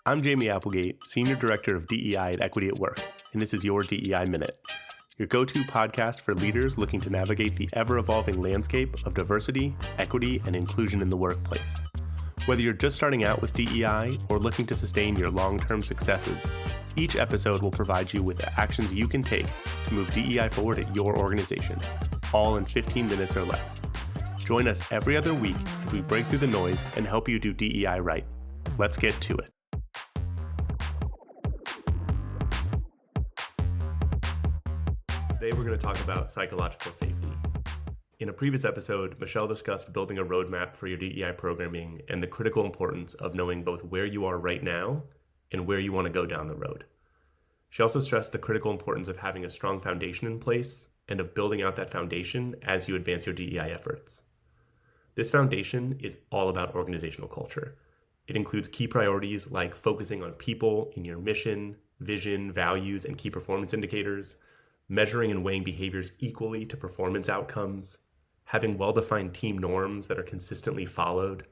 I'm Jamey Applegate, Senior Director of DEI at Equity at Work, and this is Your DEI Minute, your go-to podcast for leaders looking to navigate the ever-evolving landscape of diversity, equity, and inclusion in the workplace. Whether you're just starting out with DEI or looking to sustain your long-term successes, each episode will provide you with the actions you can take to move DEI forward at your organization, all in 15 minutes or less. Join us every other week as we break through the noise and help you do DEI right. Let's get to it. Today we're going to talk about psychological safety. In a previous episode, Michelle discussed building a roadmap for your DEI programming and the critical importance of knowing both where you are right now and where you want to go down the road. She also stressed the critical importance of having a strong foundation in place and of building out that foundation as you advance your DEI efforts. This foundation is all about organizational culture. It includes key priorities like focusing on people in your mission, vision, values, and key performance indicators, measuring and weighing behaviors equally to performance outcomes, having well-defined team norms that are consistently followed,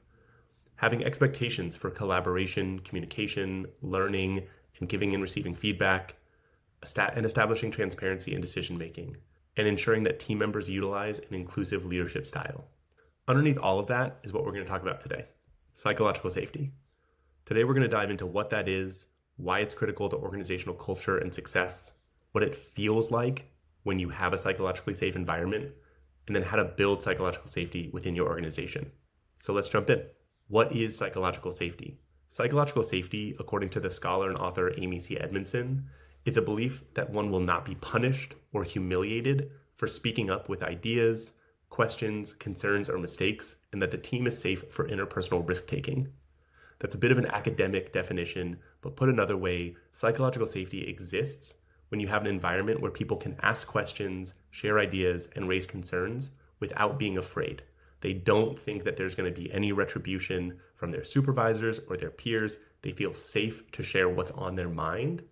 having expectations for collaboration, communication, learning, and giving and receiving feedback, and establishing transparency in decision-making, and ensuring that team members utilize an inclusive leadership style. Underneath all of that is what we're going to talk about today, psychological safety. Today we're going to dive into what that is, why it's critical to organizational culture and success, what it feels like when you have a psychologically safe environment, and then how to build psychological safety within your organization. So let's jump in. What is psychological safety? Psychological safety, according to the scholar and author Amy C. Edmondson, is a belief that one will not be punished or humiliated for speaking up with ideas, questions, concerns, or mistakes, and that the team is safe for interpersonal risk-taking. That's a bit of an academic definition, but put another way, psychological safety exists when you have an environment where people can ask questions, share ideas, and raise concerns without being afraid. They don't think that there's going to be any retribution from their supervisors or their peers. They feel safe to share what's on their mind,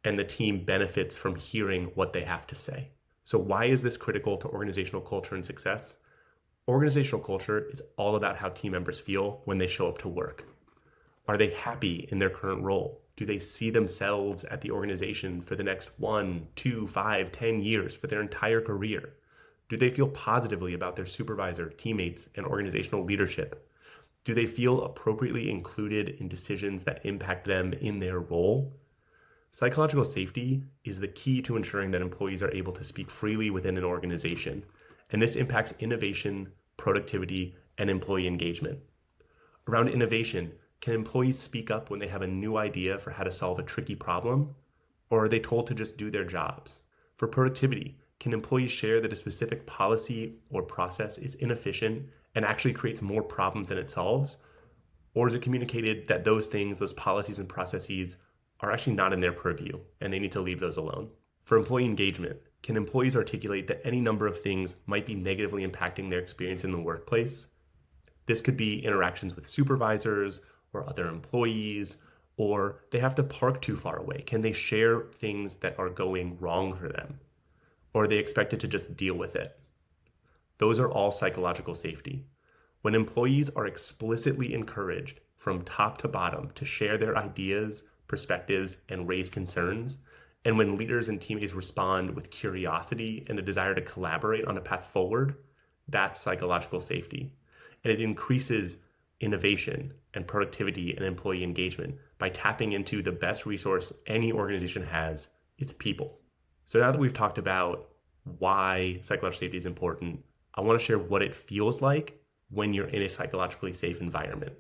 and the team benefits from hearing what they have to say. So why is this critical to organizational culture and success? Organizational culture is all about how team members feel when they show up to work. Are they happy in their current role? Do they see themselves at the organization for the next 1, 2, 5, 10 years, for their entire career? Do they feel positively about their supervisor, teammates, and organizational leadership? Do they feel appropriately included in decisions that impact them in their role? Psychological safety is the key to ensuring that employees are able to speak freely within an organization, and this impacts innovation, productivity, and employee engagement. Around innovation, can employees speak up when they have a new idea for how to solve a tricky problem? Or are they told to just do their jobs? For productivity, can employees share that a specific policy or process is inefficient and actually creates more problems than it solves? Or is it communicated that those things, those policies and processes, are actually not in their purview and they need to leave those alone? For employee engagement, can employees articulate that any number of things might be negatively impacting their experience in the workplace? This could be interactions with supervisors, or other employees, or they have to park too far away. Can they share things that are going wrong for them? Or are they expected to just deal with it? Those are all psychological safety. When employees are explicitly encouraged from top to bottom to share their ideas, perspectives, and raise concerns, and when leaders and teammates respond with curiosity and a desire to collaborate on a path forward, that's psychological safety. And it increases innovation and productivity and employee engagement by tapping into the best resource any organization has, its people. So now that we've talked about why psychological safety is important, I want to share what it feels like when you're in a psychologically safe environment.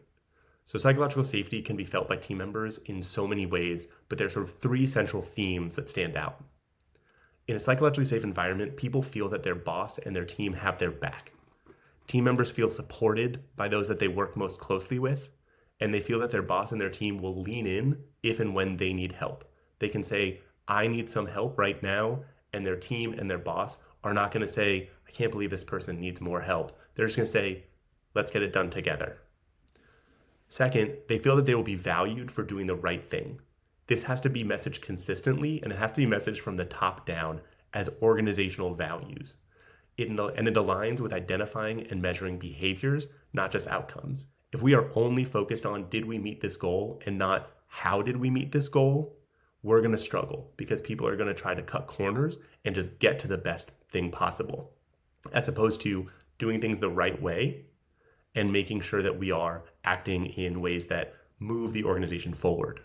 So psychological safety can be felt by team members in so many ways, but there's sort of 3 central themes that stand out. In a psychologically safe environment, people feel that their boss and their team have their back. Team members feel supported by those that they work most closely with, and they feel that their boss and their team will lean in if and when they need help. They can say, I need some help right now, and their team and their boss are not going to say, I can't believe this person needs more help. They're just going to say, let's get it done together. Second, they feel that they will be valued for doing the right thing. This has to be messaged consistently, and it has to be messaged from the top down as organizational values. And it aligns with identifying and measuring behaviors, not just outcomes. If we are only focused on did we meet this goal and not how did we meet this goal, we're going to struggle because people are going to try to cut corners and just get to the best thing possible, as opposed to doing things the right way and making sure that we are acting in ways that move the organization forward.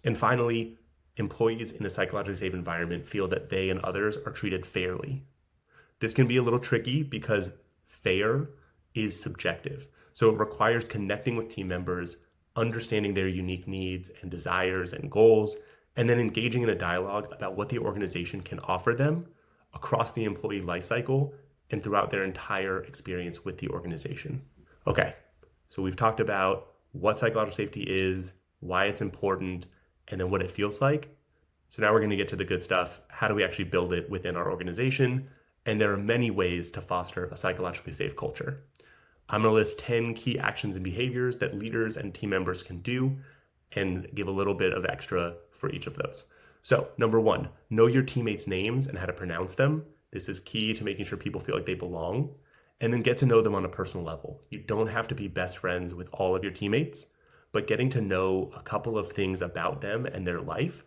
And finally, employees in a psychologically safe environment feel that they and others are treated fairly. This can be a little tricky because fair is subjective. So it requires connecting with team members, understanding their unique needs and desires and goals, and then engaging in a dialogue about what the organization can offer them across the employee lifecycle and throughout their entire experience with the organization. Okay, so we've talked about what psychological safety is, why it's important, and then what it feels like. So now we're going to get to the good stuff. How do we actually build it within our organization? And there are many ways to foster a psychologically safe culture. I'm going to list 10 key actions and behaviors that leaders and team members can do and give a little bit of extra for each of those. So, number 1, know your teammates' names and how to pronounce them. This is key to making sure people feel like they belong. And then get to know them on a personal level. You don't have to be best friends with all of your teammates, but getting to know a couple of things about them and their life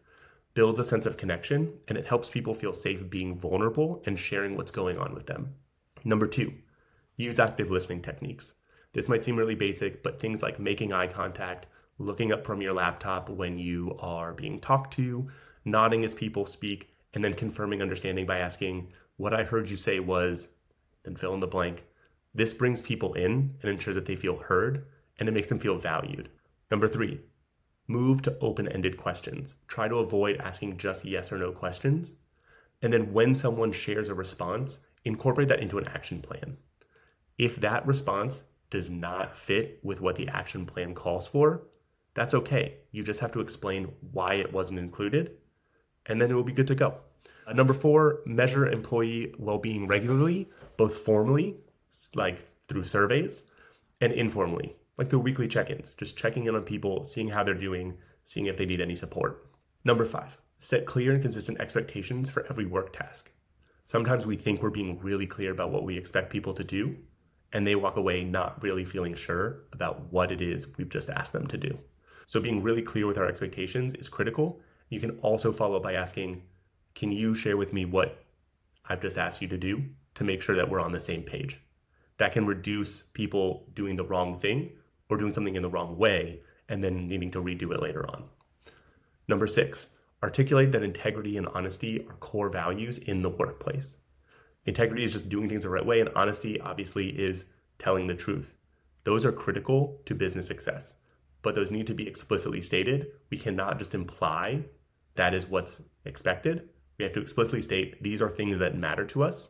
builds a sense of connection, and it helps people feel safe being vulnerable and sharing what's going on with them. Number 2, use active listening techniques. This might seem really basic, but things like making eye contact, looking up from your laptop when you are being talked to, nodding as people speak, and then confirming understanding by asking, what I heard you say was, then fill in the blank. This brings people in and ensures that they feel heard, and it makes them feel valued. Number 3, move to open-ended questions. Try to avoid asking just yes or no questions. And then when someone shares a response, incorporate that into an action plan. If that response does not fit with what the action plan calls for, that's okay. You just have to explain why it wasn't included, and then it will be good to go. Number 4, measure employee well-being regularly, both formally, like through surveys, and informally, like through weekly check-ins, just checking in on people, seeing how they're doing, seeing if they need any support. Number 5, set clear and consistent expectations for every work task. Sometimes we think we're being really clear about what we expect people to do, and they walk away not really feeling sure about what it is we've just asked them to do. So being really clear with our expectations is critical. You can also follow by asking, can you share with me what I've just asked you to do to make sure that we're on the same page? That can reduce people doing the wrong thing or doing something in the wrong way and then needing to redo it later on. Number 6, articulate that integrity and honesty are core values in the workplace. Integrity is just doing things the right way, and honesty obviously is telling the truth. Those are critical to business success, but those need to be explicitly stated. We cannot just imply that is what's expected. We have to explicitly state these are things that matter to us,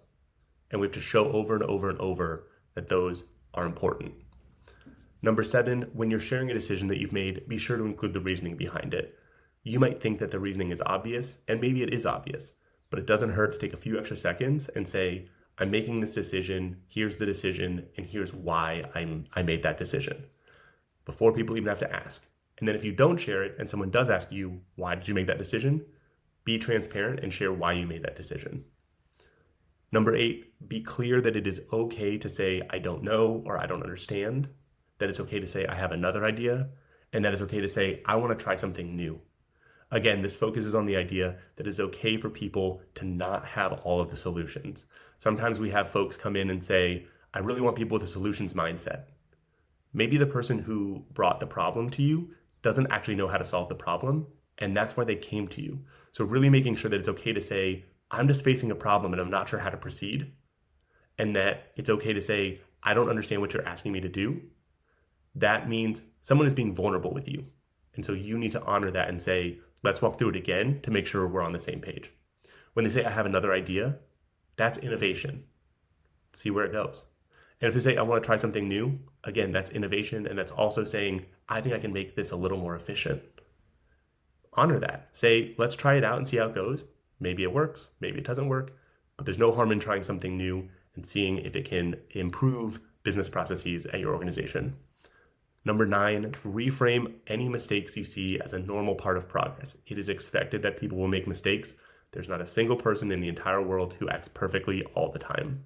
and we have to show over and over and over that those are important. Number 7, when you're sharing a decision that you've made, be sure to include the reasoning behind it. You might think that the reasoning is obvious, and maybe it is obvious, but it doesn't hurt to take a few extra seconds and say, I'm making this decision, here's the decision, and here's why I made that decision, before people even have to ask. And then if you don't share it and someone does ask you, why did you make that decision? Be transparent and share why you made that decision. Number 8, be clear that it is okay to say, I don't know, or I don't understand, that it's okay to say, I have another idea, and that it's okay to say, I want to try something new. Again, this focuses on the idea that it's okay for people to not have all of the solutions. Sometimes we have folks come in and say, I really want people with a solutions mindset. Maybe the person who brought the problem to you doesn't actually know how to solve the problem, and that's why they came to you. So really making sure that it's okay to say, I'm just facing a problem and I'm not sure how to proceed, and that it's okay to say, I don't understand what you're asking me to do. That means someone is being vulnerable with you. And so you need to honor that and say, let's walk through it again to make sure we're on the same page. When they say, I have another idea, that's innovation. See where it goes. And if they say, I want to try something new, again, that's innovation. And that's also saying, I think I can make this a little more efficient. Honor that. Say, let's try it out and see how it goes. Maybe it works, maybe it doesn't work, but there's no harm in trying something new and seeing if it can improve business processes at your organization. Number 9, reframe any mistakes you see as a normal part of progress. It is expected that people will make mistakes. There's not a single person in the entire world who acts perfectly all the time.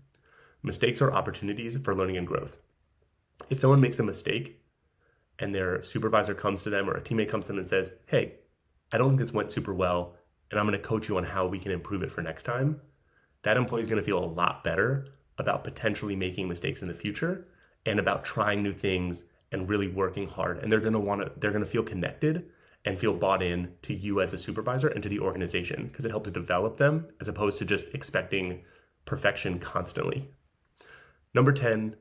Mistakes are opportunities for learning and growth. If someone makes a mistake and their supervisor comes to them or a teammate comes to them and says, hey, I don't think this went super well, and I'm going to coach you on how we can improve it for next time, that employee is going to feel a lot better about potentially making mistakes in the future and about trying new things and really working hard. And they're going to feel connected and feel bought in to you as a supervisor and to the organization, because it helps develop them as opposed to just expecting perfection constantly. Number 10,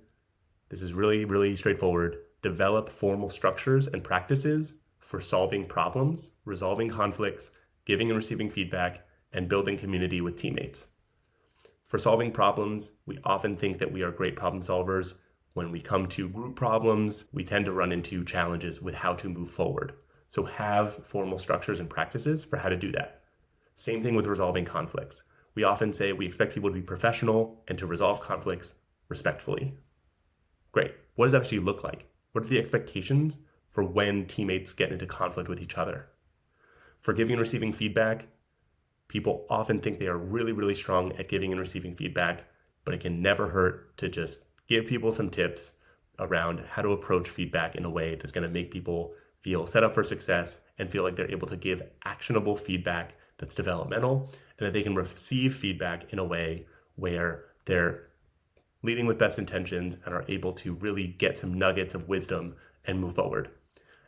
this is really, really straightforward. Develop formal structures and practices for solving problems, resolving conflicts, giving and receiving feedback, and building community with teammates. For solving problems, we often think that we are great problem solvers. When we come to group problems, we tend to run into challenges with how to move forward. So have formal structures and practices for how to do that. Same thing with resolving conflicts. We often say we expect people to be professional and to resolve conflicts respectfully. Great. What does that actually look like? What are the expectations for when teammates get into conflict with each other? For giving and receiving feedback, people often think they are really, really strong at giving and receiving feedback, but it can never hurt to just give people some tips around how to approach feedback in a way that's going to make people feel set up for success and feel like they're able to give actionable feedback that's developmental, and that they can receive feedback in a way where they're leading with best intentions and are able to really get some nuggets of wisdom and move forward.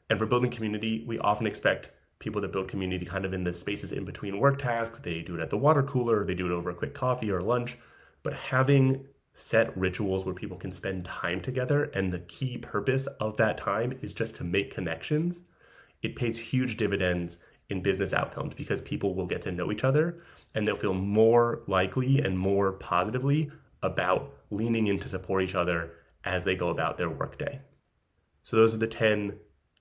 And for building community, we often expect people to build community kind of in the spaces in between work tasks. They do it at the water cooler, they do it over a quick coffee or lunch, but having set rituals where people can spend time together, and the key purpose of that time is just to make connections, it pays huge dividends in business outcomes, because people will get to know each other and they'll feel more likely and more positively about leaning in to support each other as they go about their workday. So those are the 10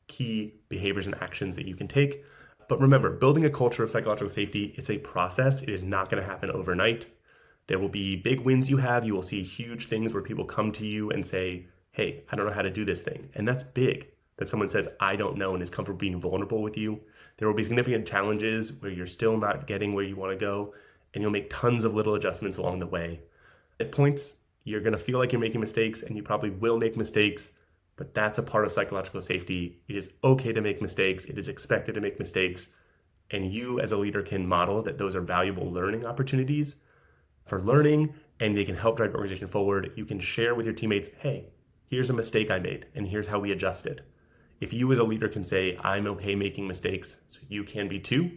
key behaviors and actions that you can take. But remember, building a culture of psychological safety, it's a process. It is not going to happen overnight. There will be big wins you have. You will see huge things where people come to you and say, hey, I don't know how to do this thing. And that's big, that someone says, I don't know, and is comfortable being vulnerable with you. There will be significant challenges where you're still not getting where you want to go, and you'll make tons of little adjustments along the way. At points, you're going to feel like you're making mistakes, and you probably will make mistakes, but that's a part of psychological safety. It is okay to make mistakes. It is expected to make mistakes. And you as a leader can model that those are valuable learning opportunities for learning, and they can help drive your organization forward. You can share with your teammates, hey, here's a mistake I made, and here's how we adjusted. If you as a leader can say, I'm okay making mistakes, so you can be too,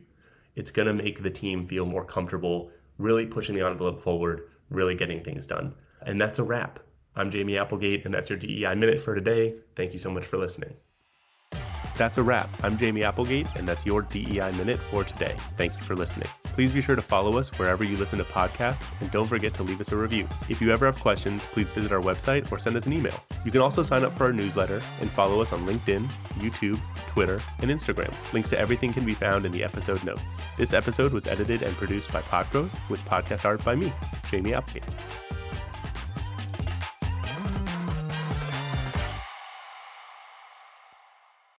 it's going to make the team feel more comfortable, really pushing the envelope forward, really getting things done. And that's a wrap. I'm Jamey Applegate, and that's your DEI Minute for today. Thank you so much for listening. That's a wrap. I'm Jamey Applegate, and that's your DEI Minute for today. Thank you for listening. Please be sure to follow us wherever you listen to podcasts, and don't forget to leave us a review. If you ever have questions, please visit our website or send us an email. You can also sign up for our newsletter and follow us on LinkedIn, YouTube, Twitter, and Instagram. Links to everything can be found in the episode notes. This episode was edited and produced by Podgrowth, with podcast art by me, Jamey Applegate.